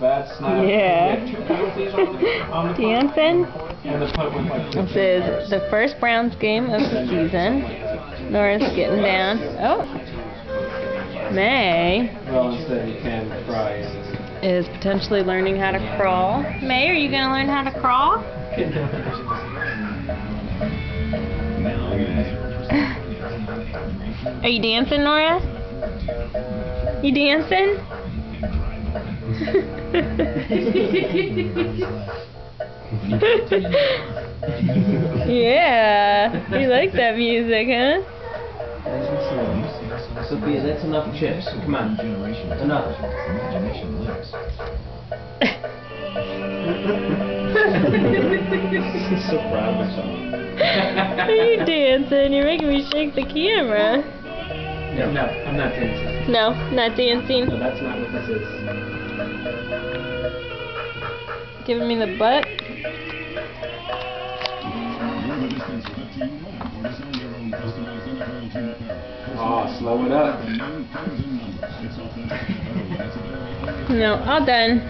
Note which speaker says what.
Speaker 1: bad snap.
Speaker 2: Yeah.
Speaker 1: We had 2 penalties on the
Speaker 2: Dancing.
Speaker 1: and the putt went like
Speaker 2: This is the first Browns game of the season. Nora's getting down. Oh. May
Speaker 1: well, instead you can cry.
Speaker 2: is potentially learning how to crawl. May, are you going to learn how to crawl? Are you dancing, Nora? You dancing? Yeah, you like that music, huh?
Speaker 1: Sophia, that's enough chips. Come on. Enough. She's so proud of herself.
Speaker 2: Are you dancing? You're making me shake the camera.
Speaker 1: No, I'm not dancing.
Speaker 2: No, not dancing.
Speaker 1: No, that's not what this is.
Speaker 2: Giving me the butt.
Speaker 1: Oh, slow it up.
Speaker 2: No, all done.